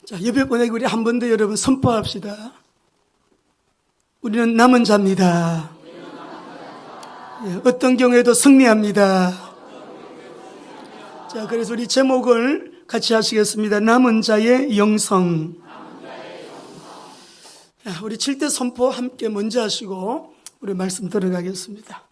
자, 예배 보내기 우리 한 번 더 여러분 선포합시다. 우리는 남은 자입니다. 예, 어떤 경우에도 승리합니다. 자, 그래서 우리 제목을 같이 하시겠습니다. 남은 자의 영성. 자, 우리 7대 선포 함께 먼저 하시고 우리 말씀 들어가겠습니다.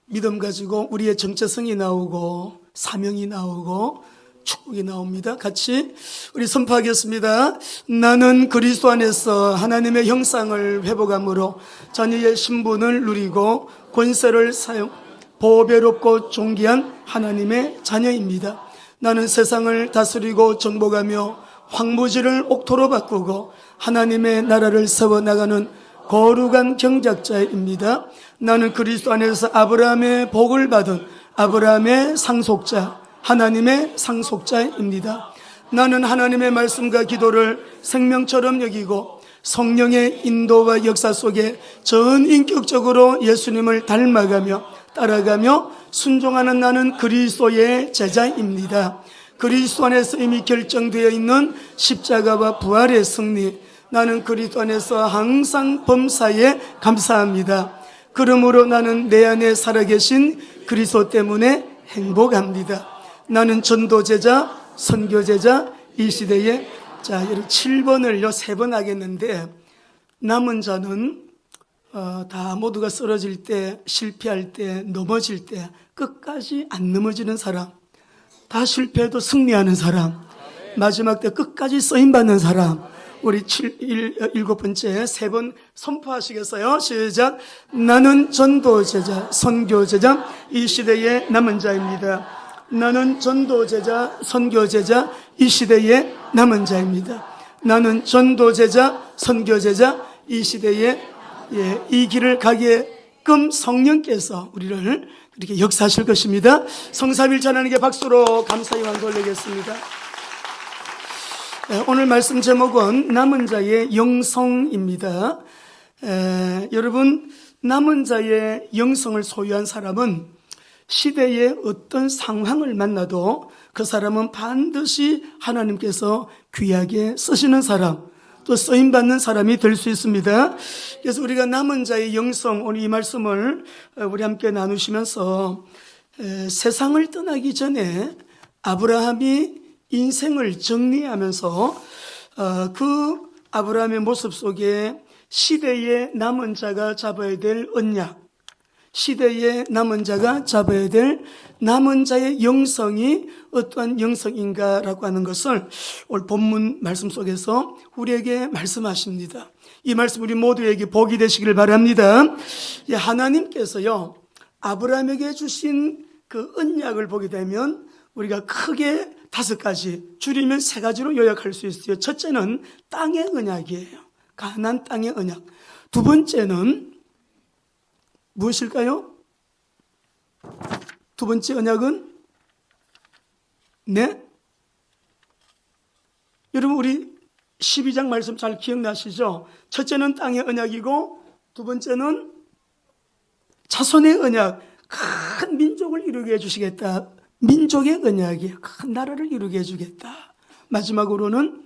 믿음 가지고 우리의 정체성이 나오고 사명이 나오고 축복이 나옵니다. 같이 우리 선포하겠습니다. 나는 그리스도 안에서 하나님의 형상을 회복함으로 자녀의 신분을 누리고 권세를 사용 보배롭고 존귀한 하나님의 자녀입니다. 나는 세상을 다스리고 정복하며 황무지를 옥토로 바꾸고 하나님의 나라를 세워나가는 거룩한 경작자입니다. 나는 그리스도 안에서 아브라함의 복을 받은 아브라함의 상속자, 하나님의 상속자입니다. 나는 하나님의 말씀과 기도를 생명처럼 여기고 성령의 인도와 역사 속에 전인격적으로 예수님을 닮아가며 따라가며 순종하는 나는 그리스도의 제자입니다. 그리스도 안에서 이미 결정되어 있는 십자가와 부활의 승리, 나는 그리스도 안에서 항상 범사에 감사합니다. 그러므로 나는 내 안에 살아계신 그리스도 때문에 행복합니다. 나는 전도제자, 선교제자, 이 시대에 자, 여러분 7번을요 3번 하겠는데, 남은 자는 다 모두가 쓰러질 때, 실패할 때, 넘어질 때 끝까지 안 넘어지는 사람, 다 실패해도 승리하는 사람, 마지막 때 끝까지 쓰임받는 사람. 우리 7번째 3번 선포하시겠어요? 시작. 나는 전도제자, 선교제자, 이 시대의 남은 자입니다. 나는 전도제자, 선교제자, 이 시대의 남은 자입니다. 나는 전도제자, 선교제자, 이 시대의 이 길을 가게끔 성령께서 우리를 이렇게 역사하실 것입니다. 성삼일체 하나님께 박수로 감사의 왕 돌리겠습니다. 오늘 말씀 제목은 남은 자의 영성입니다. 여러분, 남은 자의 영성을 소유한 사람은 시대의 어떤 상황을 만나도 그 사람은 반드시 하나님께서 귀하게 쓰시는 사람, 또 쓰임받는 사람이 될 수 있습니다. 그래서 우리가 남은 자의 영성, 오늘 이 말씀을 우리 함께 나누시면서 세상을 떠나기 전에 아브라함이 인생을 정리하면서 그 아브라함의 모습 속에 시대의 남은 자가 잡아야 될 언약, 시대의 남은 자가 잡아야 될 남은 자의 영성이 어떠한 영성인가라고 하는 것을 오늘 본문 말씀 속에서 우리에게 말씀하십니다. 이 말씀 우리 모두에게 복이 되시기를 바랍니다. 하나님께서요, 아브라함에게 주신 그 언약을 보게 되면 우리가 크게 5가지, 줄이면 3가지로 요약할 수 있어요. 첫째는 땅의 언약이에요. 가나안 땅의 언약. 두 번째는 무엇일까요? 두 번째 언약은 네? 여러분 우리 12장 말씀 잘 기억나시죠? 첫째는 땅의 언약이고 두 번째는 자손의 언약, 큰 민족을 이루게 해주시겠다. 민족의 언약이에요. 큰 나라를 이루게 해주겠다. 마지막으로는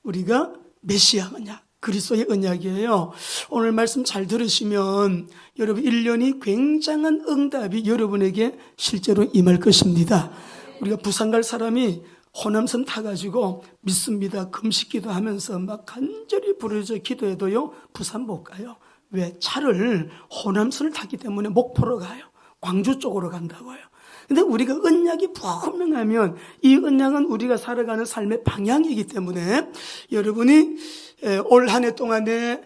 우리가 메시아 언약, 그리스도의 언약이에요. 오늘 말씀 잘 들으시면 여러분 1년이 굉장한 응답이 여러분에게 실제로 임할 것입니다. 우리가 부산 갈 사람이 호남선 타가지고 믿습니다, 금식기도 하면서 막 간절히 부르짖어 기도해도요 부산 못 가요. 왜? 차를 호남선을 타기 때문에 목포로 가요. 광주 쪽으로 간다고요. 근데 우리가 언약이 분명하면 이 언약은 우리가 살아가는 삶의 방향이기 때문에 여러분이 올 한 해 동안에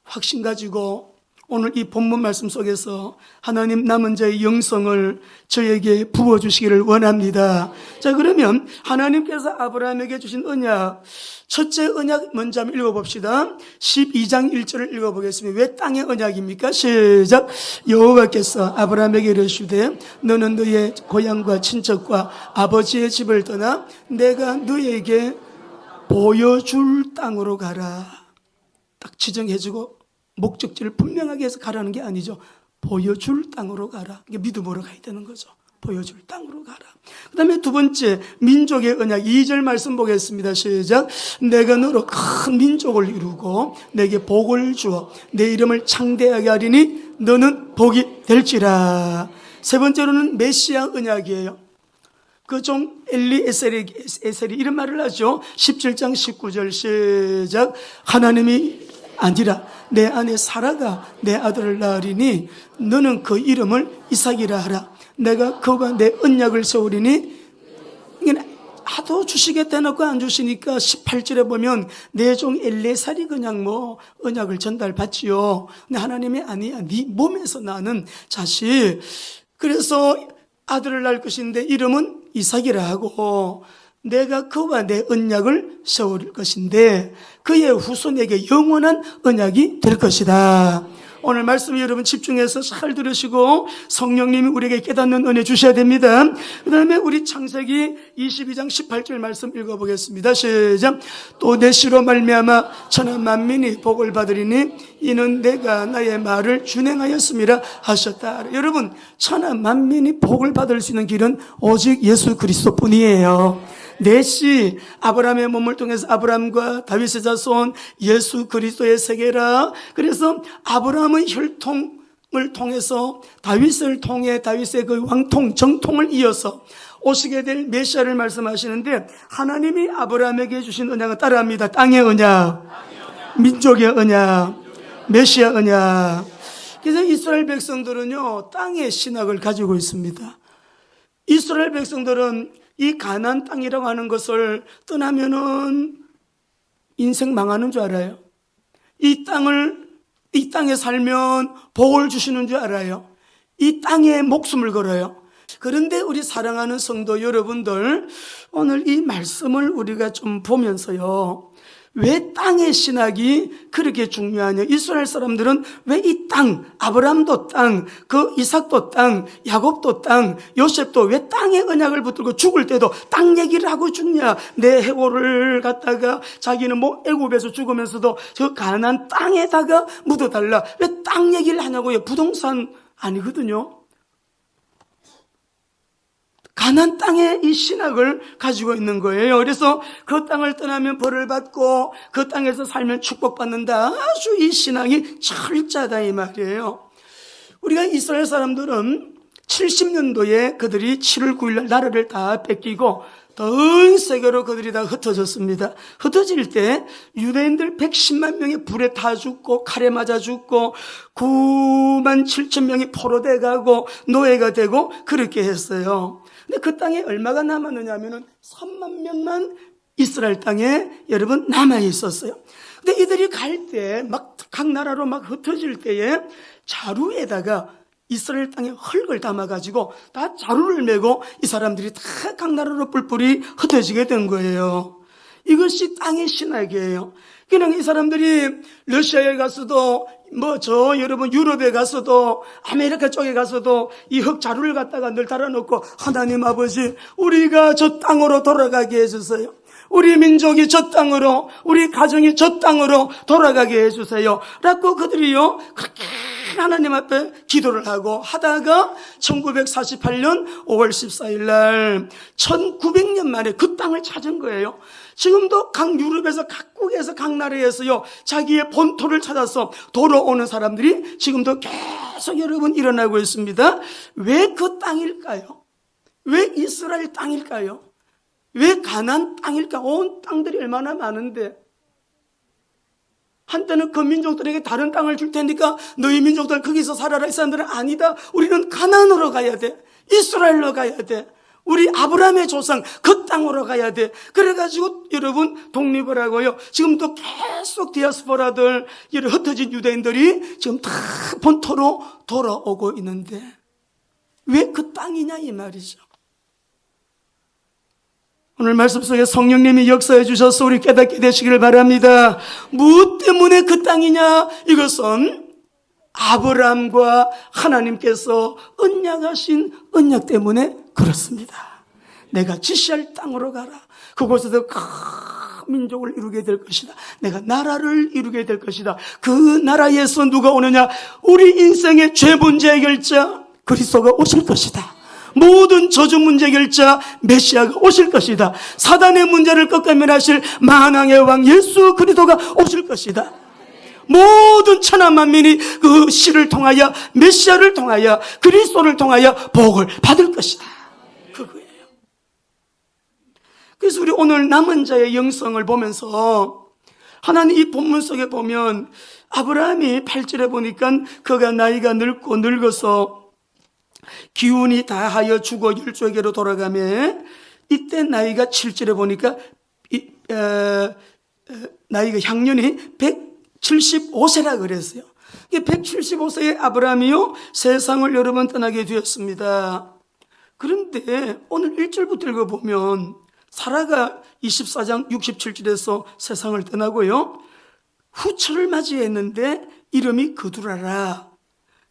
확신 가지고 오늘 이 본문 말씀 속에서 하나님 남은 자의 영성을 저에게 부어주시기를 원합니다. 자, 그러면 하나님께서 아브라함에게 주신 언약, 첫째 언약 먼저 한번 읽어봅시다. 12장 1절을 읽어보겠습니다. 왜 땅의 언약입니까? 시작. 여호와께서 아브라함에게 이르시되 너는 너의 고향과 친척과 아버지의 집을 떠나 내가 너에게 보여줄 땅으로 가라. 딱 지정해주고 목적지를 분명하게 해서 가라는 게 아니죠. 보여줄 땅으로 가라. 이게 믿음으로 가야 되는 거죠. 보여줄 땅으로 가라. 그 다음에 두 번째, 민족의 언약. 2절 말씀 보겠습니다. 시작. 내가 너로 큰 민족을 이루고 내게 복을 주어 내 이름을 창대하게 하리니 너는 복이 될지라. 세 번째로는 메시아 언약이에요. 그 종 엘리에셀이 이런 말을 하죠. 17장 19절 시작. 하나님이 아니라 내 안에 사라가 내 아들을 낳으리니 너는 그 이름을 이삭이라 하라. 내가 그와 내 언약을 세우리니. 하도 주시겠다 해놓고 안 주시니까 18절에 보면 내 종 엘리에셀이 그냥 뭐 언약을 전달받지요. 근데 하나님이 아니야. 네 몸에서 나는 자식. 그래서 아들을 낳을 것인데 이름은 이삭이라 하고 내가 그와 내 언약을 세울 것인데 그의 후손에게 영원한 언약이 될 것이다. 오늘 말씀 여러분 집중해서 잘 들으시고 성령님이 우리에게 깨닫는 은혜 주셔야 됩니다. 그 다음에 우리 창세기 22장 18절 말씀 읽어보겠습니다. 시작. 또 내 씨로 말미암아 천하 만민이 복을 받으리니 이는 내가 나의 말을 준행하였음이라 하셨다. 여러분, 천하 만민이 복을 받을 수 있는 길은 오직 예수 그리스도뿐이에요. 넷이 아브라함의 몸을 통해서 아브라함과 다윗의 자손 예수 그리스도의 세계라. 그래서 아브라함의 혈통을 통해서 다윗을 통해 다윗의 그 왕통 정통을 이어서 오시게 될 메시아를 말씀하시는데 하나님이 아브라함에게 주신 언약은 따라합니다. 땅의 언약, 민족의 언약, 메시아 언약. 그래서 이스라엘 백성들은요 땅의 신학을 가지고 있습니다. 이스라엘 백성들은 이 가나안 땅이라고 하는 것을 떠나면은 인생 망하는 줄 알아요. 이 땅에 살면 복을 주시는 줄 알아요. 이 땅에 목숨을 걸어요. 그런데 우리 사랑하는 성도 여러분들, 오늘 이 말씀을 우리가 좀 보면서요, 왜 땅의 신학이 그렇게 중요하냐? 이스라엘 사람들은 왜 이 땅, 아브라함도 땅, 그 이삭도 땅, 야곱도 땅, 요셉도 왜 땅의 언약을 붙들고 죽을 때도 땅 얘기를 하고 죽냐? 내 해골을 갖다가 자기는 뭐 애굽에서 죽으면서도 저 가나안 땅에다가 묻어달라. 왜 땅 얘기를 하냐고요? 부동산 아니거든요. 가나안 땅의 이 신학을 가지고 있는 거예요. 그래서 그 땅을 떠나면 벌을 받고 그 땅에서 살면 축복받는다. 아주 이 신학이 철저하다 이 말이에요. 우리가 이스라엘 사람들은 70년도에 그들이 7월 9일 나라를 다 뺏기고 전 세계로 그들이 다 흩어졌습니다. 흩어질 때 유대인들 110만 명이 불에 타 죽고 칼에 맞아 죽고 9만 7천 명이 포로돼 가고 노예가 되고 그렇게 했어요. 근데 그 땅에 얼마가 남았느냐 하면은 3만 명만 이스라엘 땅에 여러분 남아 있었어요. 근데 이들이 갈 때 막 각 나라로 막 흩어질 때에 자루에다가 이스라엘 땅에 흙을 담아가지고 다 자루를 메고 이 사람들이 다 각 나라로 뿔뿔이 흩어지게 된 거예요. 이것이 땅의 신학이에요. 그냥 이 사람들이 러시아에 가서도 여러분 유럽에 가서도 아메리카 쪽에 가서도 이 흙 자루를 갖다가 늘 달아놓고 하나님 아버지 우리가 저 땅으로 돌아가게 해주세요. 우리 민족이 저 땅으로, 우리 가정이 저 땅으로 돌아가게 해주세요. 라고 그들이요 그렇게 하나님 앞에 기도를 하고 하다가 1948년 5월 14일 날 1900년 만에 그 땅을 찾은 거예요. 지금도 각 유럽에서 각국에서 각 나라에서요 자기의 본토를 찾아서 돌아오는 사람들이 지금도 계속 여러분 일어나고 있습니다. 왜 그 땅일까요? 왜 이스라엘 땅일까요? 왜 가나안 땅일까? 온 땅들이 얼마나 많은데 한때는 그 민족들에게 다른 땅을 줄 테니까 너희 민족들 거기서 살아라. 이 사람들은 아니다. 우리는 가나안으로 가야 돼. 이스라엘로 가야 돼. 우리 아브라함의 조상 그 땅으로 가야 돼. 그래가지고 여러분 독립을 하고요. 지금도 계속 디아스포라들 흩어진 유대인들이 지금 다 본토로 돌아오고 있는데 왜 그 땅이냐 이 말이죠. 오늘 말씀 속에 성령님이 역사해 주셔서 우리 깨닫게 되시기를 바랍니다. 무엇 때문에 그 땅이냐? 이것은 아브라함과 하나님께서 언약하신 언약 때문에 그렇습니다. 내가 지시할 땅으로 가라. 그곳에서 큰 민족을 이루게 될 것이다. 내가 나라를 이루게 될 것이다. 그 나라에서 누가 오느냐? 우리 인생의 죄 문제 해결자 그리스도가 오실 것이다. 모든 저주 문제 해결자 메시아가 오실 것이다. 사단의 문제를 꺾어면하실 만왕의 왕 예수 그리스도가 오실 것이다. 모든 천하 만민이 그 시를 통하여 메시아를 통하여 그리스도를 통하여 복을 받을 것이다. 그거예요. 그래서 우리 오늘 남은 자의 영성을 보면서 하나님 이 본문 속에 보면 아브라함이 8절에 보니까 그가 나이가 늙어서 기운이 다하여 죽어 율족에게로 돌아가며 이때 나이가 7절에 보니까 나이가 향년이 175세라 그랬어요. 175세의 아브라함이요 세상을 여러 번 떠나게 되었습니다. 그런데 오늘 1절부터 읽어보면 사라가 24장 67절에서 세상을 떠나고요 후처를 맞이했는데 이름이 그두라라.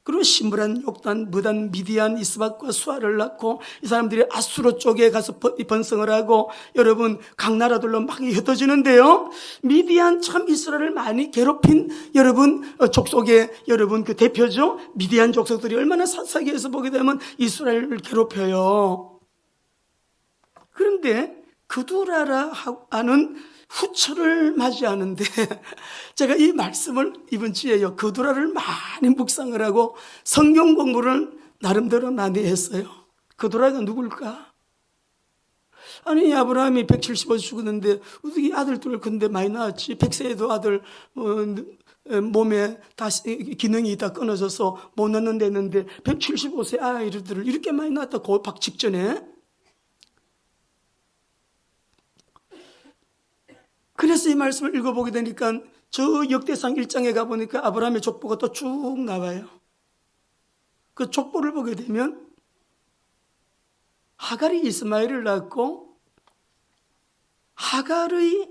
그리고 시므란, 욕단, 무단, 미디안, 이스박과 수아를 낳고 이 사람들이 아수르 쪽에 가서 번성을 하고 여러분 각 나라들로 막 흩어지는데요. 미디안 참 이스라엘을 많이 괴롭힌 여러분 족속의 여러분 그 대표죠. 미디안 족속들이 얼마나 사사기에서 보게 되면 이스라엘을 괴롭혀요. 그런데 그두라라 하는 후처를 맞이하는데 제가 이 말씀을 이번 주에요 그두라를 많이 묵상을 하고 성경 공부를 나름대로 많이 했어요. 그두라가 누굴까? 아니 아브라함이 175세 죽었는데 어떻게 아들들을 근데 많이 낳았지? 100세에도 아들 몸에 다시 기능이 다 끊어져서 못 낳는 데 했는데 175세 아이들을 이렇게 많이 낳았다 고박 직전에. 그래서 이 말씀을 읽어보게 되니까 저 역대상 1장에 가보니까 아브라함의 족보가 또 쭉 나와요. 그 족보를 보게 되면 하갈이 이스마엘을 낳았고 하갈의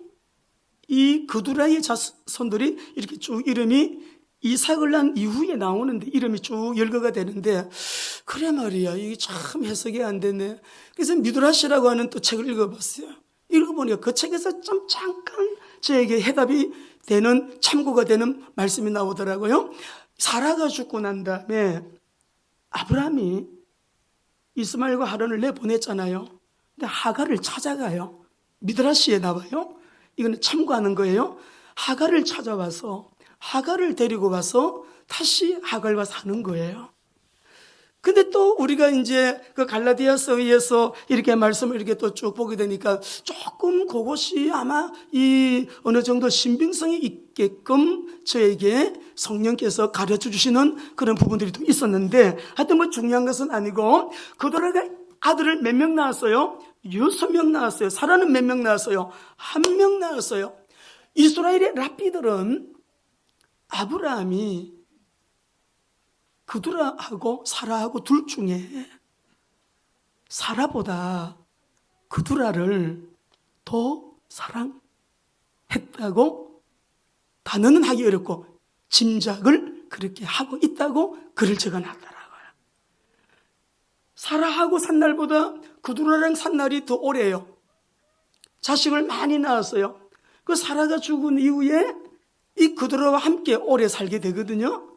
이 그두라의 자손들이 이렇게 쭉 이름이 이삭을 낳은 이후에 나오는데 이름이 쭉 열거가 되는데 그래 말이야 이게 참 해석이 안 되네. 그래서 미드라시라고 하는 또 책을 읽어봤어요. 읽어보니까 그 책에서 좀 잠깐 저에게 해답이 되는 참고가 되는 말씀이 나오더라고요. 사라가 죽고 난 다음에 아브라함이 이스마엘과 하란을 내보냈잖아요. 근데 하갈을 찾아가요. 미드라시에 나와요. 이거는 참고하는 거예요. 하갈을 찾아와서 하갈을 데리고 와서 다시 하갈과 사는 거예요. 근데 또 우리가 이제 그 갈라디아서에서 이렇게 말씀을 이렇게 또 쭉 보게 되니까 조금 그것이 아마 이 어느 정도 신빙성이 있게끔 저에게 성령께서 가르쳐 주시는 그런 부분들이 또 있었는데 하여튼 뭐 중요한 것은 아니고 그도라가 아들을 몇 명 낳았어요? 6명 낳았어요. 사라는 몇 명 낳았어요? 1명 낳았어요. 이스라엘의 랍비들은 아브라함이 그두라하고 사라하고 둘 중에 사라보다 그두라를 더 사랑했다고 단어는 하기 어렵고 짐작을 그렇게 하고 있다고 글을 적어놨더라고요. 사라하고 산 날보다 그두라랑 산 날이 더 오래요. 자식을 많이 낳았어요. 그 사라가 죽은 이후에 이 그두라와 함께 오래 살게 되거든요.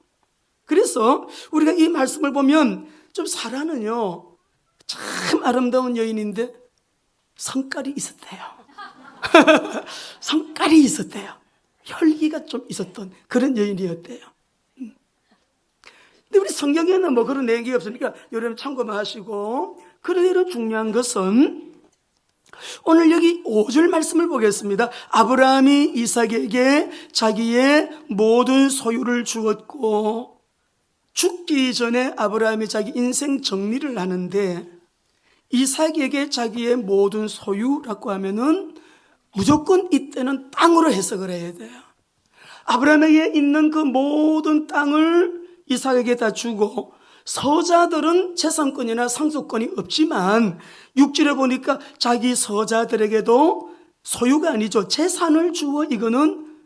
그래서 우리가 이 말씀을 보면 좀 사라는요 참 아름다운 여인인데 성깔이 있었대요. 성깔이 있었대요. 혈기가 좀 있었던 그런 여인이었대요. 근데 우리 성경에는 뭐 그런 내용이 없으니까 여러분 참고만 하시고 그러나 중요한 것은 오늘 여기 5절 말씀을 보겠습니다. 아브라함이 이삭에게 자기의 모든 소유를 주었고 죽기 전에 아브라함이 자기 인생 정리를 하는데 이삭에게 자기의 모든 소유라고 하면은 무조건 이때는 땅으로 해석을 해야 돼요. 아브라함에게 있는 그 모든 땅을 이삭에게 다 주고 서자들은 재산권이나 상속권이 없지만 6절에 보니까 자기 서자들에게도 소유가 아니죠. 재산을 주어 이거는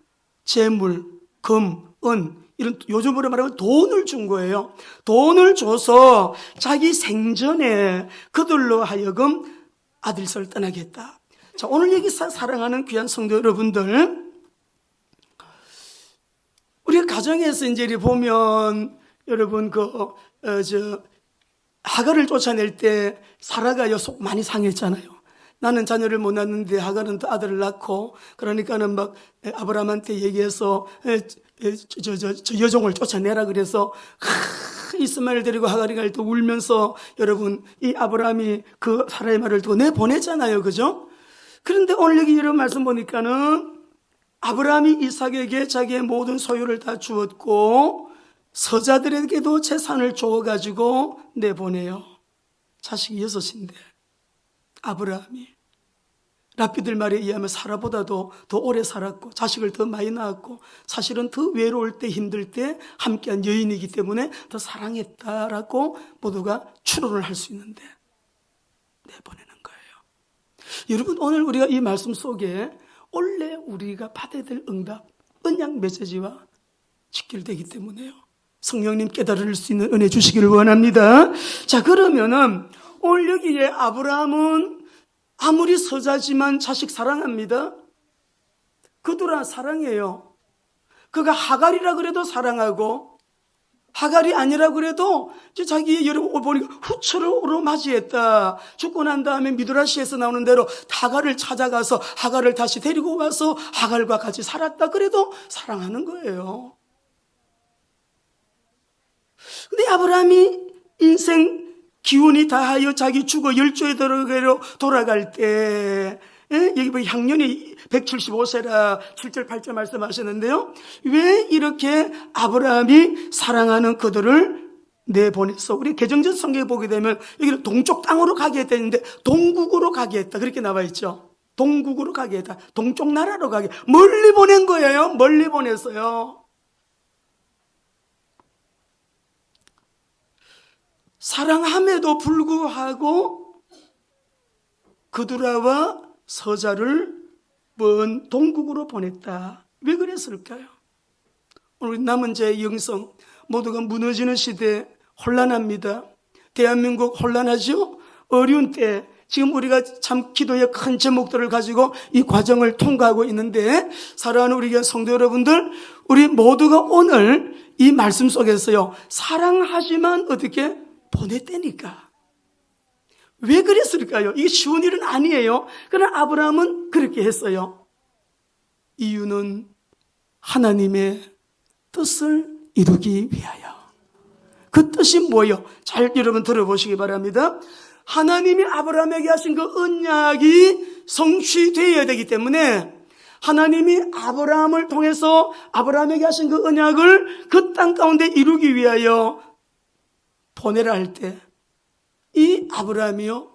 재물, 금, 은 이런 요즘으로 말하면 돈을 준 거예요. 돈을 줘서 자기 생전에 그들로 하여금 아들을 떠나겠다. 자, 오늘 여기 사랑하는 귀한 성도 여러분들, 우리가 가정에서 이제 보면 여러분 하갈을 쫓아낼 때 사라가 속 많이 상했잖아요. 나는 자녀를 못 낳는데 하갈은 또 아들을 낳고, 그러니까는 막 아브라함한테 얘기해서 저 여종을 쫓아내라 그래서 이스마엘 데리고 하갈이 갈 때 울면서, 여러분 이 아브라함이 그 사라의 말을 듣고 내보내잖아요. 그죠? 그런데 오늘 여기 이런 말씀 보니까는 아브라함이 이삭에게 자기의 모든 소유를 다 주었고 서자들에게도 재산을 줘가지고 내보내요. 자식이 6인데 아브라함이 랍비들 말에 의하면 사라보다도 더 오래 살았고 자식을 더 많이 낳았고 사실은 더 외로울 때 힘들 때 함께한 여인이기 때문에 더 사랑했다라고 모두가 추론을 할 수 있는데 내보내는 거예요. 여러분, 오늘 우리가 이 말씀 속에 원래 우리가 받아야 될 응답, 언약 메시지와 직결되기 때문에요. 성령님 깨달을 수 있는 은혜 주시기를 원합니다. 자, 그러면은 오늘 여기에 아브라함은 아무리 서자지만 자식 사랑합니다. 그들아 사랑해요. 그가 하갈이라 그래도 사랑하고 하갈이 아니라 그래도 자기 여러분 보니까 후처로 맞이했다. 죽고 난 다음에 미드라시에서 나오는 대로 하갈을 찾아가서 하갈을 다시 데리고 와서 하갈과 같이 살았다. 그래도 사랑하는 거예요. 근데 아브라함이 인생 기운이 다하여 자기 죽어 열조의 도로로 돌아갈 때, 여기 보면 향년이 175세라 7절 8절 말씀하셨는데요. 왜 이렇게 아브라함이 사랑하는 그들을 내보내서, 우리 개정전 성경에 보게 되면 여기는 동쪽 땅으로 가게 했다는데 동국으로 가게 했다 그렇게 나와 있죠. 동국으로 가게 했다. 동쪽 나라로 가게, 멀리 보낸 거예요. 멀리 보냈어요. 사랑함에도 불구하고 그두라와 서자를 먼 동국으로 보냈다. 왜 그랬을까요? 오늘 남은 자의 영성, 모두가 무너지는 시대, 혼란합니다. 대한민국 혼란하죠? 어려운 때 지금 우리가 참 기도의 큰 제목들을 가지고 이 과정을 통과하고 있는데, 사랑하는 우리 교회 성도 여러분들, 우리 모두가 오늘 이 말씀 속에서요, 사랑하지만 어떻게 보냈다니까. 왜 그랬을까요? 이게 쉬운 일은 아니에요. 그러나 아브라함은 그렇게 했어요. 이유는 하나님의 뜻을 이루기 위하여. 그 뜻이 뭐예요? 잘 여러분 들어보시기 바랍니다. 하나님이 아브라함에게 하신 그 언약이 성취되어야 되기 때문에 하나님이 아브라함을 통해서 아브라함에게 하신 그 언약을 그 땅 가운데 이루기 위하여 보내라 할 때 이 아브라함이요,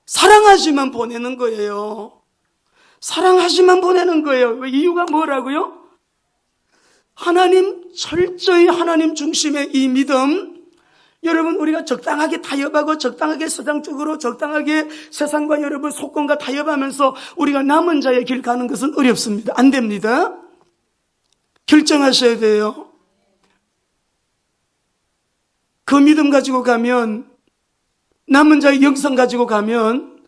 사랑하지만 보내는 거예요. 사랑하지만 보내는 거예요. 이유가 뭐라고요? 하나님, 철저히 하나님 중심의 이 믿음. 여러분, 우리가 적당하게 타협하고 적당하게 세상적으로 적당하게 세상과 여러분 속건과 타협하면서 우리가 남은 자의 길 가는 것은 어렵습니다. 안 됩니다. 결정하셔야 돼요. 그 믿음 가지고 가면, 남은 자의 영성 가지고 가면,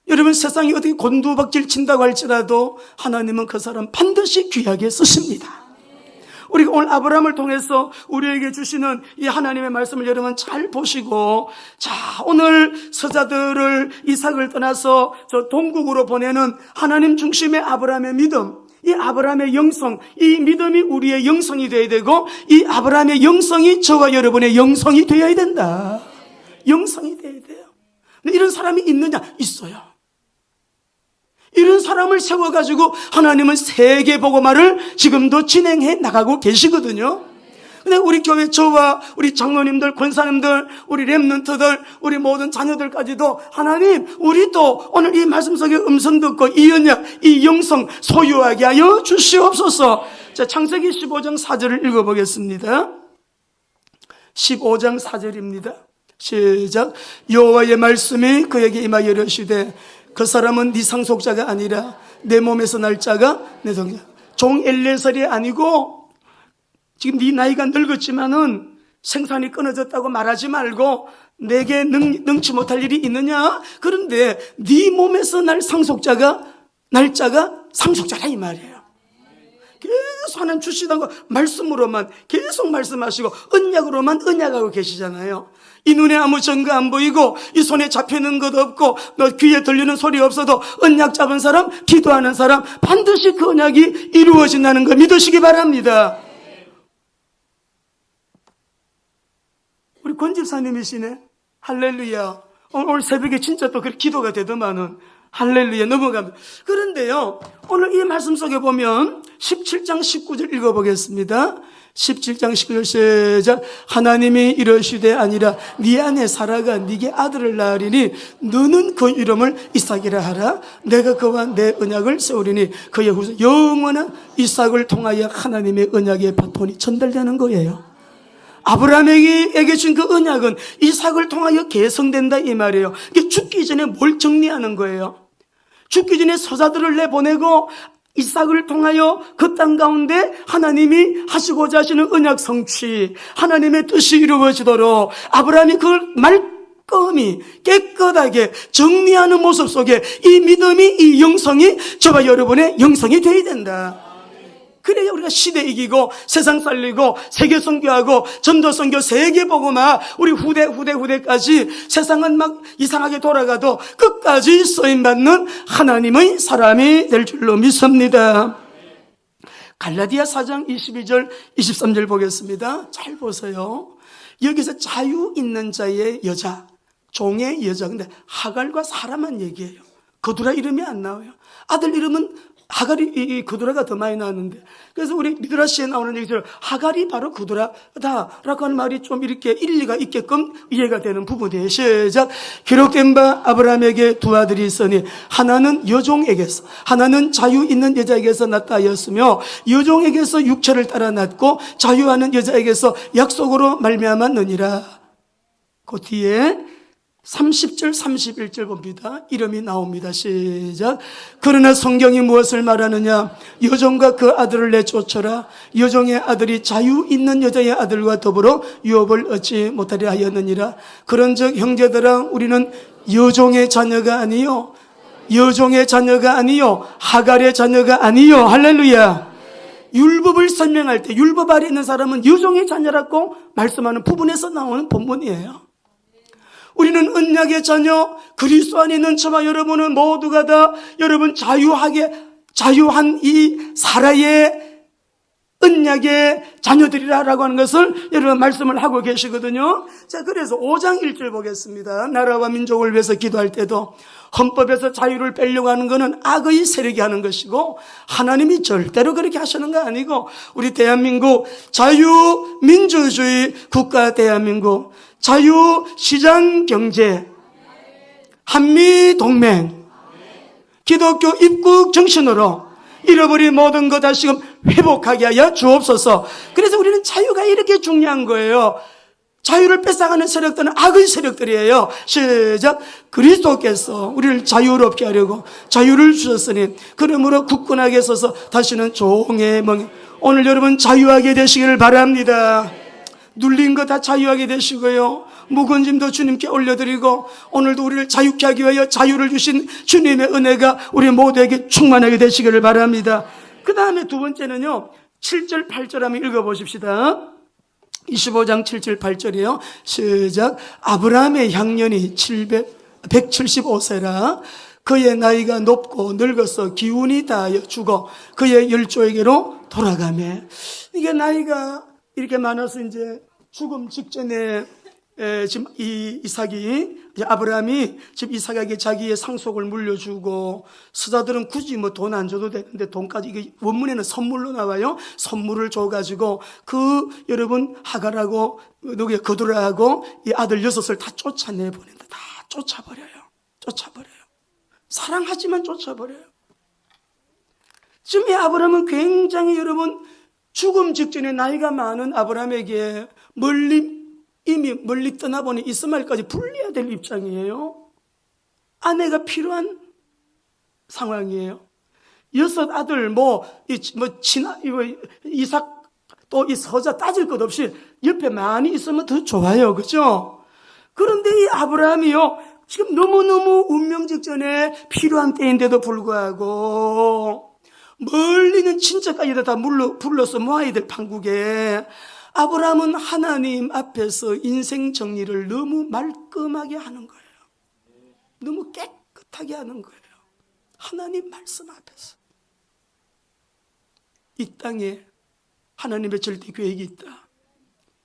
여러분 세상이 어떻게 곤두박질 친다고 할지라도 하나님은 그 사람 반드시 귀하게 쓰십니다. 우리가 오늘 아브라함을 통해서 우리에게 주시는 이 하나님의 말씀을 여러분 잘 보시고, 자, 오늘 서자들을 이삭을 떠나서 저 동국으로 보내는 하나님 중심의 아브라함의 믿음, 이 아브라함의 영성, 이 믿음이 우리의 영성이 되어야 되고, 이 아브라함의 영성이 저와 여러분의 영성이 되어야 된다. 영성이 되어야 돼요. 근데 이런 사람이 있느냐? 있어요. 이런 사람을 세워가지고 하나님은 세계 복음화를 지금도 진행해 나가고 계시거든요. 근데 우리 교회 저와 우리 장로님들, 권사님들, 우리 렘넌트들, 우리 모든 자녀들까지도 하나님, 우리도 오늘 이 말씀 속에 음성 듣고 이 언약, 이 영성 소유하게 하여 주시옵소서. 자, 창세기 15장 4절을 읽어보겠습니다. 15장 4절입니다. 시작. 여호와의 말씀이 그에게 임하여 이르시되 그 사람은 네 상속자가 아니라 내 몸에서 날 자가 내 동자. 종 엘레살이 아니고, 지금 네 나이가 늙었지만은 생산이 끊어졌다고 말하지 말고 내게 능치 못할 일이 있느냐? 그런데 네 몸에서 날 자가 상속자라 이 말이에요. 계속 하나님 주시던 거 말씀으로만 계속 말씀하시고 언약으로만 언약하고 계시잖아요. 이 눈에 아무 증거 안 보이고 이 손에 잡히는 것 없고 너 귀에 들리는 소리 없어도 언약 잡은 사람, 기도하는 사람 반드시 그 언약이 이루어진다는 거 믿으시기 바랍니다. 우리 권 집사님이시네. 할렐루야. 오늘 새벽에 진짜 또 그렇게 기도가 되더만은 할렐루야 넘어갑니다. 그런데요, 오늘 이 말씀 속에 보면 17장 19절 읽어보겠습니다. 17장 19절 시작. 하나님이 이러시되 아니라 네 안에 사라가 네게 아들을 낳으리니 너는 그 이름을 이삭이라 하라. 내가 그와 내 언약을 세우리니 그의 후손 영원한 이삭을 통하여 하나님의 언약의 바톤이 전달되는 거예요. 아브라함에게 준 그 언약은 이삭을 통하여 계승된다 이 말이에요. 죽기 전에 뭘 정리하는 거예요? 죽기 전에 서자들을 내보내고 이삭을 통하여 그 땅 가운데 하나님이 하시고자 하시는 언약 성취, 하나님의 뜻이 이루어지도록 아브라함이 그걸 말끔히 깨끗하게 정리하는 모습 속에 이 믿음이, 이 영성이 저와 여러분의 영성이 되어야 된다. 그래야 우리가 시대 이기고 세상 살리고 세계 선교하고 전도 선교 세계 복음화 우리 후대까지 세상은 막 이상하게 돌아가도 끝까지 쓰임받는 하나님의 사람이 될 줄로 믿습니다. 갈라디아 4장 22절 23절 보겠습니다. 잘 보세요. 여기서 자유 있는 자의 여자, 종의 여자, 근데 하갈과 사라만 얘기해요. 거두라 이름이 안 나와요. 아들 이름은 하갈이 그두라가 더 많이 나왔는데, 그래서 우리 미드라시에 나오는 얘기처럼 하갈이 바로 그두라다라고 하는 말이 좀 이렇게 일리가 있게끔 이해가 되는 부분이에요. 시작. 기록된 바 아브라함에게 두 아들이 있으니 하나는 여종에게서, 하나는 자유 있는 여자에게서 낳다 하였으며 여종에게서 육체를 따라 낳고 자유하는 여자에게서 약속으로 말미암았느니라. 그 뒤에 30절 31절 봅니다. 이름이 나옵니다. 시작. 그러나 성경이 무엇을 말하느냐? 여종과 그 아들을 내쫓아라. 여종의 아들이 자유 있는 여자의 아들과 더불어 유업을 얻지 못하려 하였느니라. 그런즉 형제들아, 우리는 여종의 자녀가 아니요, 여종의 자녀가 아니요, 하갈의 자녀가 아니요. 할렐루야. 율법을 설명할 때 율법 아래 있는 사람은 여종의 자녀라고 말씀하는 부분에서 나오는 본문이에요. 우리는 언약의 자녀, 그리스도 안에 있는 저와 여러분은 모두가 다 여러분 자유한 이 사라의 언약의 자녀들이라고 하는 것을 여러분 말씀을 하고 계시거든요. 자, 그래서 5장 1절 보겠습니다. 나라와 민족을 위해서 기도할 때도 헌법에서 자유를 빼려고 하는 것은 악의 세력이 하는 것이고 하나님이 절대로 그렇게 하시는 거 아니고, 우리 대한민국 자유민주주의 국가 대한민국, 자유시장경제, 한미동맹, 기독교 입국 정신으로 잃어버린 모든 것 다시금 회복하게 하여 주옵소서. 그래서 우리는 자유가 이렇게 중요한 거예요. 자유를 뺏어가는 세력들은 악의 세력들이에요. 시작. 그리스도께서 우리를 자유롭게 하려고 자유를 주셨으니 그러므로 굳건하게 서서 다시는 종의 멍에, 오늘 여러분 자유하게 되시기를 바랍니다. 눌린 거 다 자유하게 되시고요, 묵은 짐도 주님께 올려드리고 오늘도 우리를 자유케 하기 위하여 자유를 주신 주님의 은혜가 우리 모두에게 충만하게 되시기를 바랍니다. 그 다음에 두 번째는요, 7절 8절 한번 읽어보십시다. 25장 7절 8절이에요. 시작. 아브라함의 향년이 175세라 그의 나이가 높고 늙어서 기운이 다하여 죽어 그의 열조에게로 돌아가매. 이게 나이가 이렇게 많아서 이제 죽음 직전에 지금 아브라함이 지금 이삭에게 자기의 상속을 물려주고, 스자들은 굳이 뭐 돈 안 줘도 되는데 돈까지, 이게 원문에는 선물로 나와요. 선물을 줘가지고 여러분 하갈하고 누구야 그두라하고 이 아들 6을 다 쫓아내보낸다. 다 쫓아버려요. 사랑하지만 쫓아버려요. 지금 이 아브라함은 굉장히 여러분 죽음 직전에 나이가 많은 아브라함에게 이미 멀리 떠나보니 이스마엘까지 불려야 될 입장이에요. 아내가 필요한 상황이에요. 6 아들 이삭 또 이 서자 따질 것 없이 옆에 많이 있으면 더 좋아요. 그죠? 그런데 이 아브라함이요, 지금 너무너무 운명 직전에 필요한 때인데도 불구하고 멀리는 친척까지 다 불러서 모아야 될 판국에 아브라함은 하나님 앞에서 인생 정리를 너무 말끔하게 하는 거예요. 너무 깨끗하게 하는 거예요. 하나님 말씀 앞에서. 이 땅에 하나님의 절대 계획이 있다.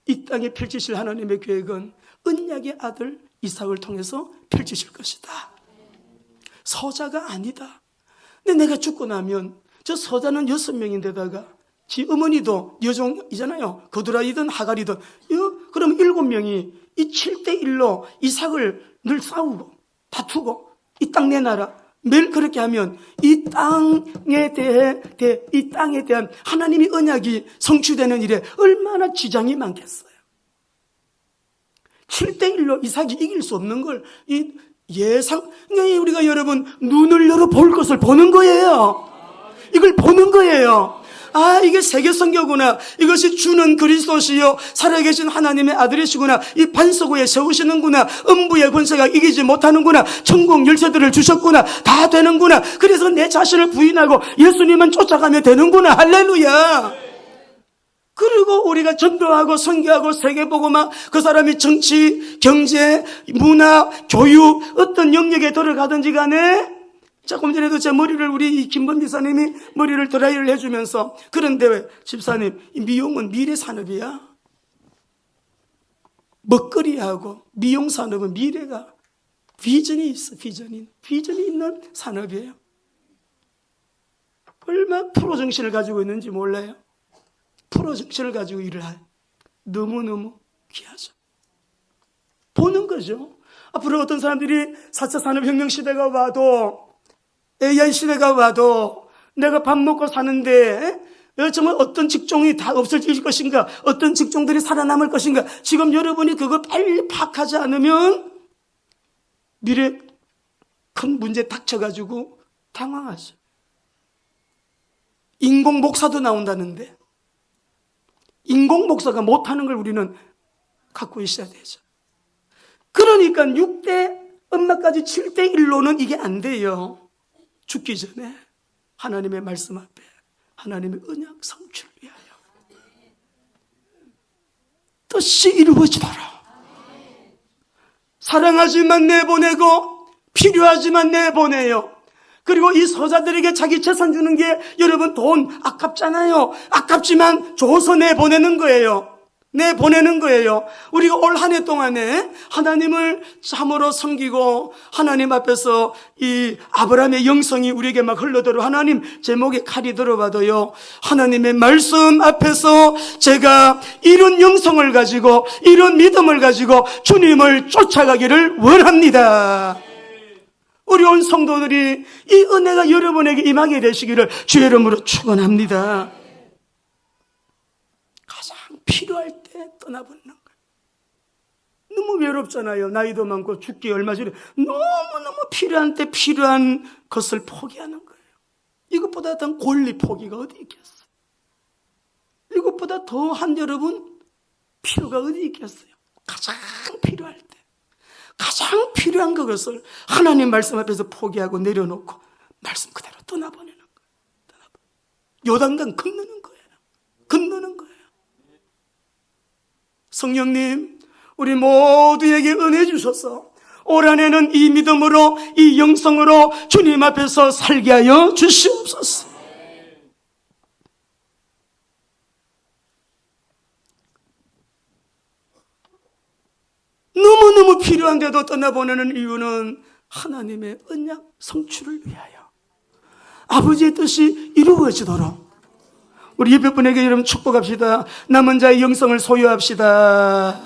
이 땅에 펼치실 하나님의 계획은 언약의 아들 이삭을 통해서 펼치실 것이다. 서자가 아니다. 근데 내가 죽고 나면 저 서자는 6명인데다가 지 어머니도 여종이잖아요. 거두라이든 하갈이든. 그럼 7명이 이 7대1로 이삭을 늘 싸우고 다투고 이 땅 내놔라. 매일 그렇게 하면 이 땅에 대한 하나님의 언약이 성취되는 일에 얼마나 지장이 많겠어요. 7대1로 이삭이 이길 수 없는 걸 우리가 여러분 눈을 열어 볼 것을 보는 거예요. 이걸 보는 거예요. 이게 세계선교구나. 이것이 주는 그리스도시요 살아계신 하나님의 아들이시구나. 이 반석 위에 세우시는구나. 음부의 권세가 이기지 못하는구나. 천국 열쇠들을 주셨구나. 다 되는구나. 그래서 내 자신을 부인하고 예수님만 쫓아가면 되는구나. 할렐루야. 그리고 우리가 전도하고 선교하고 세계보고만 그 사람이 정치, 경제, 문화, 교육 어떤 영역에 들어가든지 간에 조금 전에도 제 머리를 우리 김범 지사님이 머리를 드라이를 해주면서 그런데 왜 집사님 이 미용은 미래 산업이야. 먹거리하고 미용 산업은 미래가 비전이 있어. 비전이 있는 산업이에요. 얼마나 프로 정신을 가지고 있는지 몰라요. 프로 정신을 가지고 일을 할 너무너무 귀하죠. 보는 거죠. 앞으로 어떤 사람들이 4차 산업혁명 시대가 와도 AI 시대가 와도 내가 밥 먹고 사는데 정말 어떤 직종이 다 없어질 것인가, 어떤 직종들이 살아남을 것인가. 지금 여러분이 그거 빨리 파악하지 않으면 미래 큰 문제 닥쳐가지고 당황하죠. 인공 목사도 나온다는데 인공 목사가 못하는 걸 우리는 갖고 있어야 되죠. 그러니까 6대 엄마까지 7대1로는 이게 안 돼요. 죽기 전에 하나님의 말씀 앞에 하나님의 언약 성취를 위하여 뜻이 이루어지도록 사랑하지만 내보내고 필요하지만 내보내요. 그리고 이 서자들에게 자기 재산 주는 게 여러분 돈 아깝잖아요. 아깝지만 줘서 내보내는 거예요. 내보내는 거예요. 우리가 올 한 해 동안에 하나님을 참으로 섬기고 하나님 앞에서 이 아브라함의 영성이 우리에게 막 흘러들어 하나님 제 목에 칼이 들어봐도요 하나님의 말씀 앞에서 제가 이런 영성을 가지고 이런 믿음을 가지고 주님을 쫓아가기를 원합니다. 우리 온 성도들이 이 은혜가 여러분에게 임하게 되시기를 주의 이름으로 축원합니다. 가장 필요할 때 떠나버리는 거예요. 너무 외롭잖아요. 나이도 많고 죽기 얼마 전에 너무너무 필요한 때 필요한 것을 포기하는 거예요. 이것보다 더 권리 포기가 어디 있겠어요. 이것보다 더한 여러분 필요가 어디 있겠어요. 가장 필요할 때 가장 필요한 그것을 하나님 말씀 앞에서 포기하고 내려놓고 말씀 그대로 떠나보내는 거예요. 요단강 건너는 거예요. 건너는 거예요. 성령님, 우리 모두에게 은혜 주셔서 올 한 해는 이 믿음으로 이 영성으로 주님 앞에서 살게 하여 주시옵소서. 너무너무 필요한데도 떠나보내는 이유는 하나님의 언약 성취를 위하여 아버지의 뜻이 이루어지도록 우리 옆에 분에게 여러분 축복합시다. 남은 자의 영성을 소유합시다.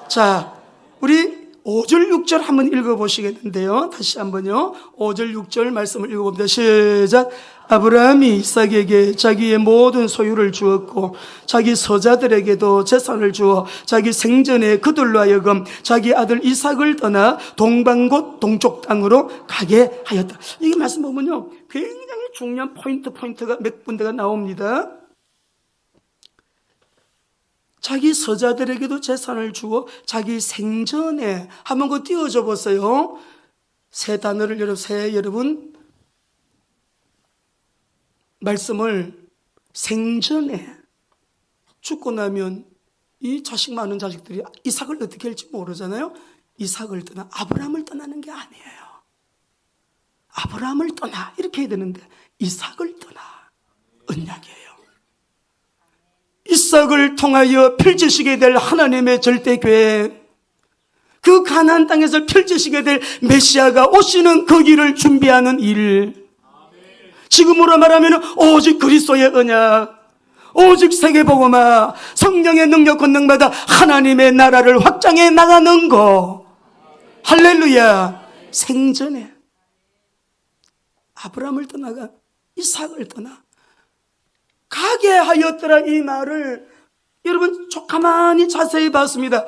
자, 우리 5절 6절 한번 읽어보시겠는데요. 다시 한번요. 5절 6절 말씀을 읽어봅니다. 시작. 아브라함이 이삭에게 자기의 모든 소유를 주었고 자기 서자들에게도 재산을 주어 자기 생전에 그들로 하여금 자기 아들 이삭을 떠나 동방 곧 동쪽 땅으로 가게 하였다. 이 말씀 보면요 굉장히 중요한 포인트가 몇 군데가 나옵니다. 자기 서자들에게도 재산을 주어 자기 생전에 한번 그거 띄워줘 보세요. 세 단어를 여러분 말씀을 생전에 죽고 나면 이 자식 많은 자식들이 이삭을 어떻게 할지 모르잖아요. 이삭을 떠나 아브라함을 떠나는 게 아니에요. 아브라함을 떠나 이렇게 해야 되는데 이삭을 떠나 언약이에요. 이삭을 통하여 펼치시게 될 하나님의 절대 계획, 그 가나안 땅에서 펼치시게 될 메시아가 오시는 그 길을 준비하는 일, 지금으로 말하면 오직 그리스도의 언약, 오직 세계복음화, 성령의 능력 권능받아 하나님의 나라를 확장해 나가는 거. 할렐루야. 생전에 아브라함을 떠나가 이삭을 떠나 가게 하였더라, 이 말을 여러분 가만히 자세히 봤습니다.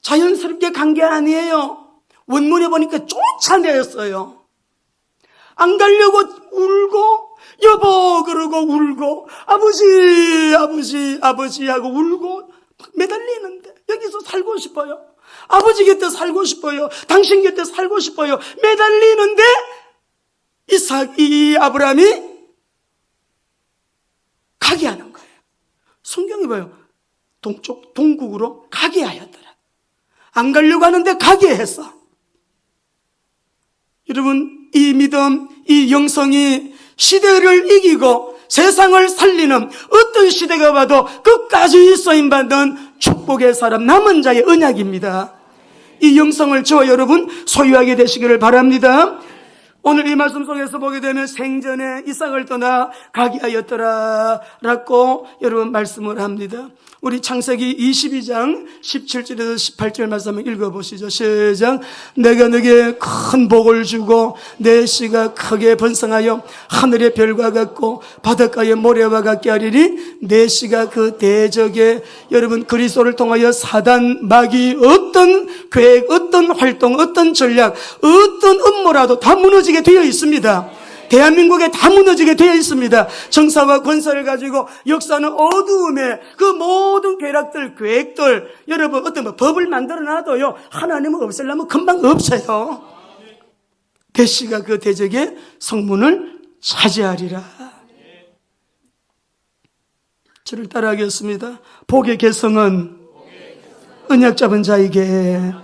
자연스럽게 간 게 아니에요. 원문에 보니까 쫓아내었어요. 안 가려고 울고 여보 그러고 울고 아버지 하고 울고 매달리는데, 여기서 살고 싶어요. 아버지 곁에 살고 싶어요. 당신 곁에 살고 싶어요. 매달리는데 이 아브라함이 가게 하는 거예요. 성경이 봐요. 동국으로 가게 하였더라. 안 가려고 하는데 가게 했어. 여러분, 이 믿음, 이 영성이 시대를 이기고 세상을 살리는 어떤 시대가 봐도 끝까지 쓰임받는 축복의 사람, 남은 자의 언약입니다. 이 영성을 저와 여러분 소유하게 되시기를 바랍니다. 오늘 이 말씀 속에서 보게 되면 생전에 이삭을 떠나 가게 하였더라 라고 여러분 말씀을 합니다. 우리 창세기 22장 17절에서 18절 말씀 한번 읽어보시죠. 시작. 내가 너에게 큰 복을 주고 내 씨가 크게 번성하여 하늘의 별과 같고 바닷가의 모래와 같게 하리니 내 씨가 그 대적에, 여러분 그리스도를 통하여 사단 마귀 어떤 계획, 어떤 활동, 어떤 전략, 어떤 음모라도 다 무너지게 되어 있습니다. 대한민국에 다 무너지게 되어 있습니다. 정사와 권세를 가지고 역사는 어두움에 그 모든 계략들, 계획들, 여러분 어떤 법을 만들어 놔도요, 하나님은 없애려면 금방 없어요. 대씨가 그 대적의 성문을 차지하리라. 저를 따라하겠습니다. 복의 계성은 언약 잡은 자에게.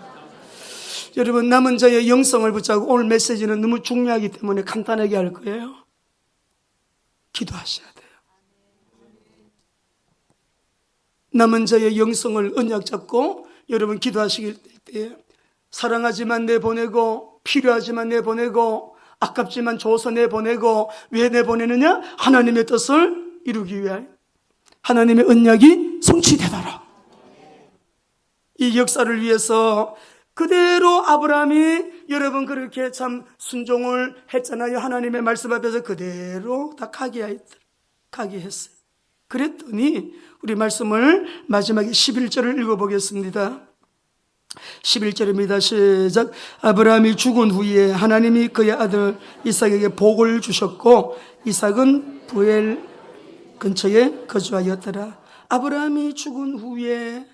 여러분, 남은 자의 영성을 붙잡고, 오늘 메시지는 너무 중요하기 때문에 간단하게 할 거예요. 기도하셔야 돼요. 남은 자의 영성을 언약 잡고 여러분 기도하시길 때, 사랑하지만 내보내고 필요하지만 내보내고 아깝지만 줘서 내보내고, 왜 내보내느냐? 하나님의 뜻을 이루기 위하여, 하나님의 언약이 성취되도록. 이 역사를 위해서 그대로 아브라함이 여러분 그렇게 참 순종을 했잖아요. 하나님의 말씀 앞에서 그대로 다 가게 했어요. 그랬더니 우리 말씀을 마지막에 11절을 읽어보겠습니다. 11절입니다. 시작. 아브라함이 죽은 후에 하나님이 그의 아들 이삭에게 복을 주셨고 이삭은 부엘 근처에 거주하였더라. 아브라함이 죽은 후에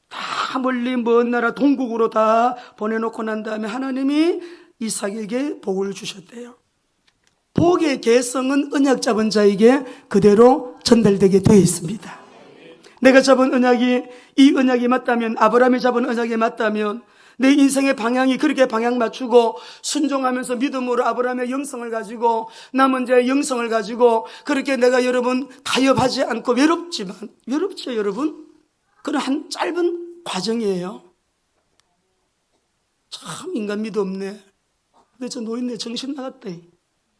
다 멀리 먼 나라 동국으로 다 보내놓고 난 다음에 하나님이 이삭에게 복을 주셨대요. 복의 계성은 언약 잡은 자에게 그대로 전달되게 되어 있습니다. 내가 잡은 언약이, 이 언약이 맞다면, 아브라함이 잡은 언약이 맞다면, 내 인생의 방향이 그렇게 방향 맞추고 순종하면서 믿음으로 아브라함의 영성을 가지고, 남은 자의 영성을 가지고 그렇게 내가 여러분 타협하지 않고 외롭죠 여러분? 그런 한 짧은 과정이에요. 참 인간 믿음 없네. 근데 저 노인네 정신 나갔대.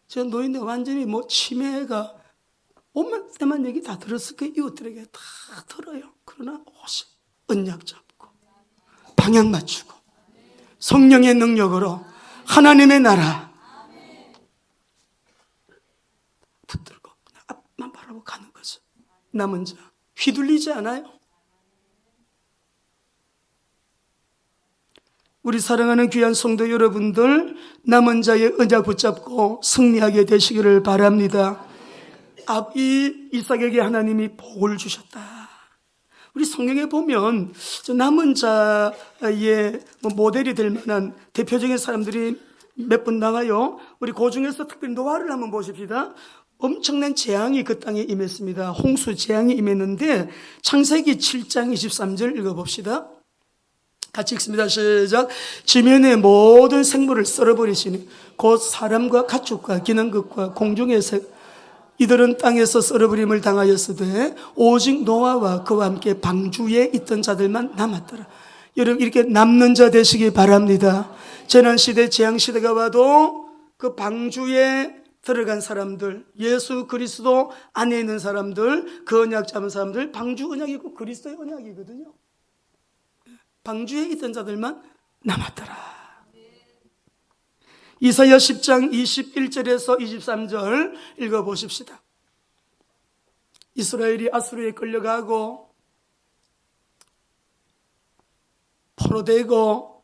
저 노인네 완전히 치매가 온만 때만 얘기 다 들었을 거예요. 이웃들에게 다 들어요. 그러나 오시 언약 잡고 방향 맞추고 성령의 능력으로 하나님의 나라 붙들고 앞만 바라보고 가는 거죠. 남은 자 휘둘리지 않아요. 우리 사랑하는 귀한 성도 여러분들, 남은 자의 언약 붙잡고 승리하게 되시기를 바랍니다. 이 이삭에게 하나님이 복을 주셨다. 우리 성경에 보면 남은 자의 모델이 될 만한 대표적인 사람들이 몇 분 나와요. 우리 그 중에서 특별히 노아를 한번 보십시다. 엄청난 재앙이 그 땅에 임했습니다. 홍수 재앙이 임했는데 창세기 7장 23절 읽어봅시다. 같이 읽습니다. 시작. 지면의 모든 생물을 썰어버리시니 곧 사람과 가축과 기는 것과 공중의 새 이들은 땅에서 썰어버림을 당하였으되 오직 노아와 그와 함께 방주에 있던 자들만 남았더라. 여러분 이렇게 남는 자 되시기 바랍니다. 재난시대 재앙시대가 와도 그 방주에 들어간 사람들, 예수 그리스도 안에 있는 사람들, 그 언약 잡은 사람들, 방주 언약이고 그리스도의 언약이거든요. 방주에 있던 자들만 남았더라. 이사야 10장 21절에서 23절 읽어보십시다. 이스라엘이 아수르에 끌려가고 포로되고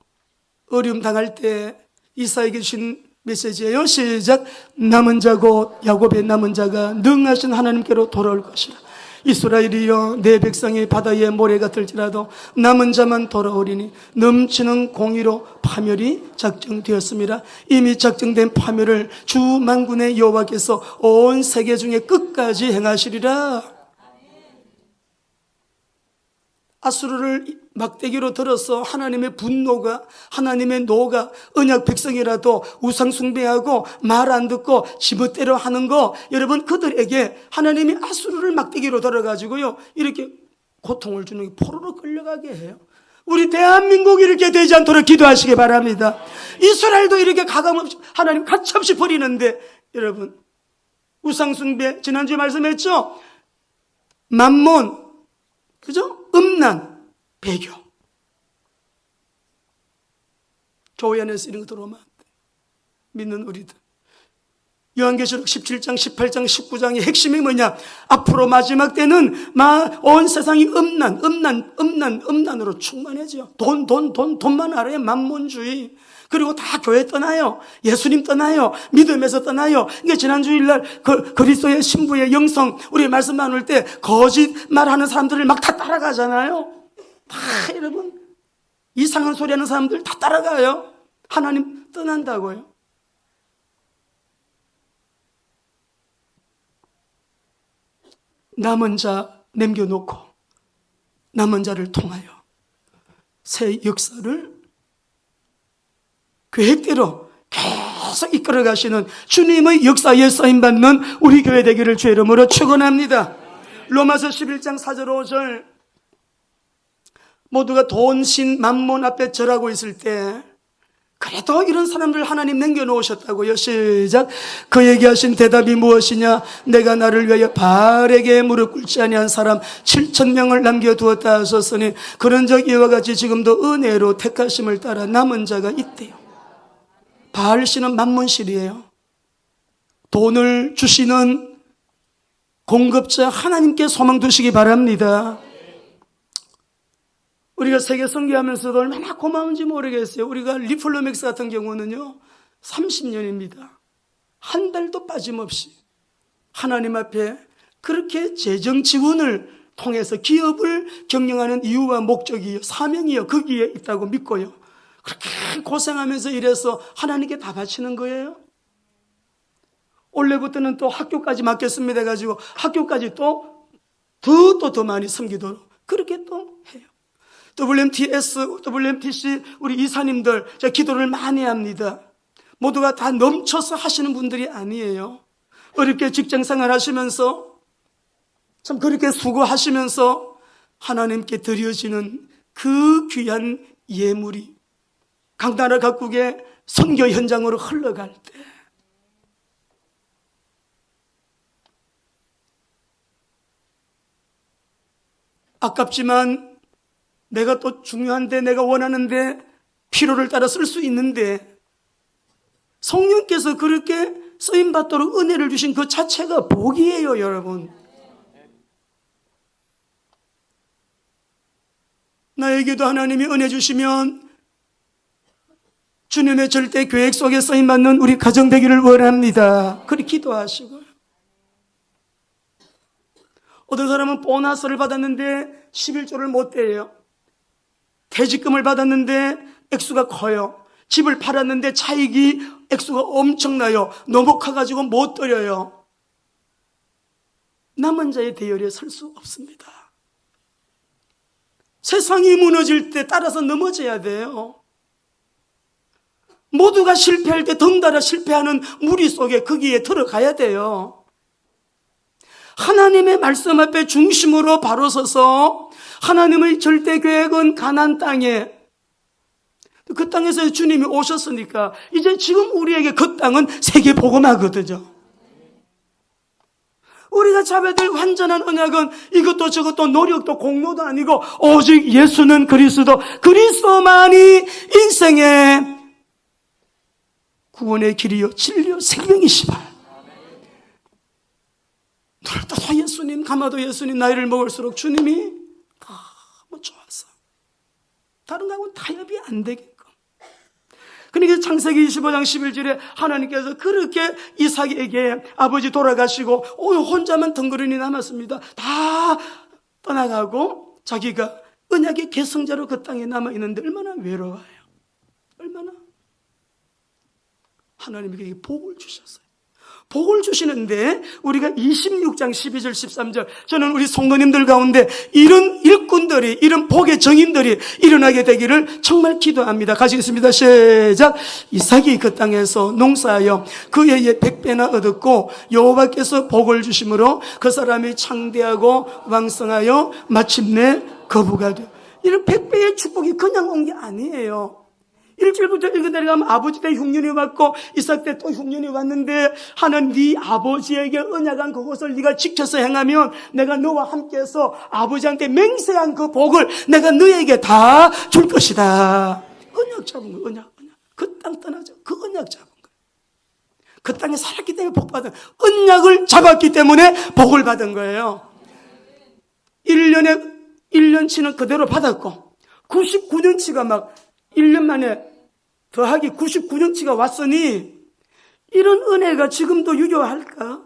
어려움 당할 때 이사야에게 주신 메시지예요. 시작. 남은 자고 야곱의 남은 자가 능하신 하나님께로 돌아올 것이라. 이스라엘이여 내 백성이 바다의 모래 같을지라도 남은 자만 돌아오리니 넘치는 공의로 파멸이 작정되었습니다. 이미 작정된 파멸을 주 만군의 여호와께서 온 세계 중에 끝까지 행하시리라. 아수르를 막대기로 들어서 하나님의 분노가, 하나님의 노가 언약 백성이라도 우상 숭배하고 말 안 듣고 지멋대로 하는 거, 여러분 그들에게 하나님이 아수르를 막대기로 들어가지고요 이렇게 고통을 주는 게 포로로 끌려가게 해요. 우리 대한민국이 이렇게 되지 않도록 기도하시기 바랍니다. 이스라엘도 이렇게 가감없이 하나님 가차없이 버리는데, 여러분 우상 숭배 지난주에 말씀했죠. 만몬, 그죠? 음란, 배교. 교회 안에서 이런 거 들어오면 안 돼. 믿는 우리들. 요한계시록 17장, 18장, 19장의 핵심이 뭐냐? 앞으로 마지막 때는 온 세상이 음란으로 충만해져요. 돈만 알아요. 만몬주의. 그리고 다 교회 떠나요. 예수님 떠나요. 믿음에서 떠나요. 이게 지난 주일날 그리스도의 신부의 영성, 우리 말씀 나눌 때 거짓말하는 사람들을 막 다 따라가잖아요. 다 여러분 이상한 소리 하는 사람들 다 따라가요. 하나님 떠난다고요. 남은 자 남겨놓고 남은 자를 통하여 새 역사를 계획대로 계속 이끌어 가시는 주님의 역사에 쓰임받는 우리 교회 되기를 주의 이름으로 축원합니다. 로마서 11장 4절 5절 모두가 돈, 신, 만몬 앞에 절하고 있을 때 그래도 이런 사람들 하나님 남겨놓으셨다고요. 시작. 그에게 하신 대답이 무엇이냐? 내가 나를 위하여 바알에게 무릎 꿇지 아니한 사람 7,000명을 남겨두었다 하셨으니 그런즉 이와 같이 지금도 은혜로 택하심을 따라 남은 자가 있대요. 바알신은 만몬신이에요. 돈을 주시는 공급자 하나님께 소망 두시기 바랍니다. 우리가 세계 선교하면서도 얼마나 고마운지 모르겠어요. 우리가 리플로맥스 같은 경우는요 30년입니다. 한 달도 빠짐없이 하나님 앞에 그렇게 재정 지원을 통해서 기업을 경영하는 이유와 목적이요 사명이요 거기에 있다고 믿고요. 그렇게 고생하면서 일해서 하나님께 다 바치는 거예요. 올해부터는 또 학교까지 맡겼습니다 해가지고 학교까지 또 더 많이 섬기도록 그렇게 또 해요. WMTS, WMTC 우리 이사님들 제가 기도를 많이 합니다. 모두가 다 넘쳐서 하시는 분들이 아니에요. 어렵게 직장생활 하시면서 참 그렇게 수고하시면서 하나님께 드려지는 그 귀한 예물이 강나라 각국의 선교 현장으로 흘러갈 때 아깝지만 내가 또 중요한데 내가 원하는데 필요를 따라 쓸 수 있는데 성령께서 그렇게 쓰임받도록 은혜를 주신 그 자체가 복이에요, 여러분. 나에게도 하나님이 은혜 주시면 주님의 절대 계획 속에 쓰임받는 우리 가정 되기를 원합니다. 그렇게 기도하시고요. 어떤 사람은 보너스를 받았는데 11조를 못 대요. 퇴직금을 받았는데 액수가 커요. 집을 팔았는데 차익이 액수가 엄청나요. 너무 커가지고 못 드려요. 남은 자의 대열에 설 수 없습니다. 세상이 무너질 때 따라서 넘어져야 돼요. 모두가 실패할 때 덩달아 실패하는 무리 속에 거기에 들어가야 돼요. 하나님의 말씀 앞에 중심으로 바로 서서 하나님의 절대 계획은 가나안 땅에, 그 땅에서 주님이 오셨으니까 이제 지금 우리에게 그 땅은 세계 복음화거든요. 우리가 잡아야 될 완전한 언약은 이것도 저것도 노력도 공로도 아니고 오직 예수는 그리스도, 그리스도만이 인생의 구원의 길이요 진리요 생명이시다. 놀다 예수님, 가마도 예수님, 나이를 먹을수록 주님이 너무 좋아서 다른 거하고는 타협이 안 되게끔. 그러니까 창세기 25장 11절에 하나님께서 그렇게 이삭에게 아버지 돌아가시고 오늘 혼자만 덩그러니 남았습니다. 다 떠나가고 자기가 언약의 계승자로 그 땅에 남아있는데 얼마나 외로워요. 얼마나 하나님에게 복을 주셨어요. 복을 주시는데 우리가 26장 12절 13절, 저는 우리 성도님들 가운데 이런 일꾼들이, 이런 복의 정인들이 일어나게 되기를 정말 기도합니다. 가시겠습니다. 시작. 이삭이 그 땅에서 농사하여 그 해에 100배나 얻었고 여호와께서 복을 주심으로 그 사람이 창대하고 왕성하여 마침내 거부가 되어. 이런 100배의 축복이 그냥 온 게 아니에요. 1절부터 읽어 내려가면 아버지 때 흉년이 왔고 이삭 때 또 흉년이 왔는데 하는 네 아버지에게 언약한 그것을 네가 지켜서 행하면 내가 너와 함께해서 아버지한테 맹세한 그 복을 내가 너에게 다 줄 것이다. 언약 잡은 거예요. 언약. 그 땅 떠나죠. 그 언약 잡은 거예요. 그 땅에 살았기 때문에 복 받은, 언약을 잡았기 때문에 복을 받은 거예요. 1년치는 그대로 받았고 99년치가 막 1년 만에 더하기 99년치가 왔으니 이런 은혜가 지금도 유효할까?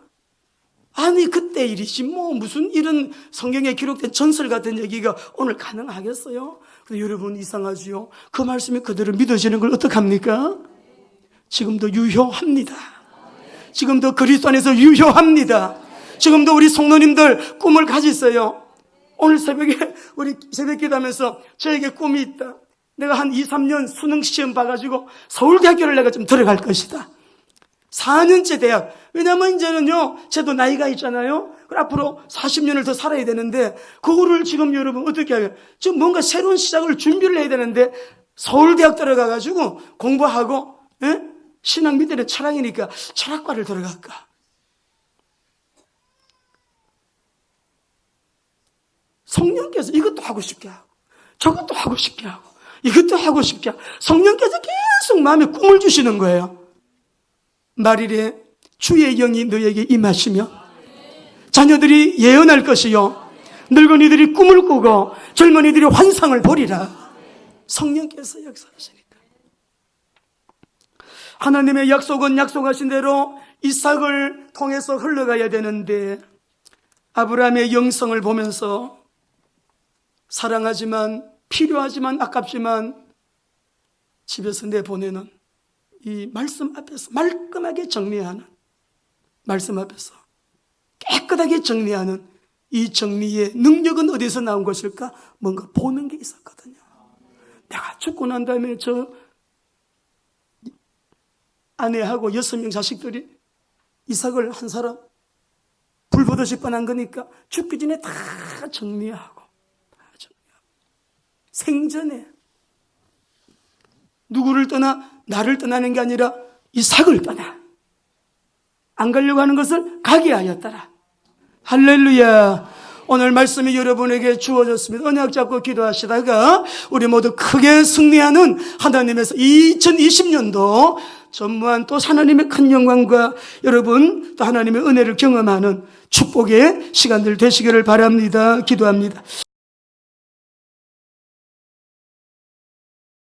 아니 그때 일이지 뭐 무슨 이런 성경에 기록된 전설 같은 얘기가 오늘 가능하겠어요? 근데 여러분 이상하지요? 그 말씀이 그대로 믿어지는 걸 어떡합니까? 지금도 유효합니다. 지금도 그리스도 안에서 유효합니다. 지금도 우리 성도님들 꿈을 가지세요. 오늘 새벽에 우리 새벽 기도하면서 저에게 꿈이 있다. 내가 한 2, 3년 수능 시험 봐가지고 서울대학교를 내가 좀 들어갈 것이다. 4년째 대학. 왜냐면 이제는요, 저도 나이가 있잖아요. 앞으로 40년을 더 살아야 되는데, 그거를 지금 여러분 어떻게 해요? 지금 뭔가 새로운 시작을 준비를 해야 되는데, 서울대학 들어가가지고 공부하고, 예? 신학 밑에는 철학이니까 철학과를 들어갈까? 성령께서 이것도 하고 싶게 하고, 저것도 하고 싶게 하고, 이것도 하고 싶게 하고, 성령께서 계속 마음에 꿈을 주시는 거예요. 말일에 주의 영이 너에게 임하시며 자녀들이 예언할 것이요 늙은이들이 꿈을 꾸고 젊은이들이 환상을 보리라. 성령께서 역사하시니까. 하나님의 약속은 약속하신 대로 이삭을 통해서 흘러가야 되는데 아브라함의 영성을 보면서 사랑하지만 필요하지만 아깝지만 집에서 내보내는 이 말씀 앞에서 말끔하게 정리하는, 말씀 앞에서 깨끗하게 정리하는 이 정리의 능력은 어디서 나온 것일까? 뭔가 보는 게 있었거든요. 내가 죽고 난 다음에 저 아내하고 6명 자식들이 이삭을 한 사람 불보듯이 뻔한 거니까 죽기 전에 다 정리하고 생전에 누구를 떠나 나를 떠나는 게 아니라 이삭을 떠나 안 가려고 하는 것을 가게 하였더라. 할렐루야. 오늘 말씀이 여러분에게 주어졌습니다. 언약 잡고 기도하시다가 우리 모두 크게 승리하는 하나님에서 2020년도 전무한 또 하나님의 큰 영광과 여러분 또 하나님의 은혜를 경험하는 축복의 시간들 되시기를 바랍니다. 기도합니다.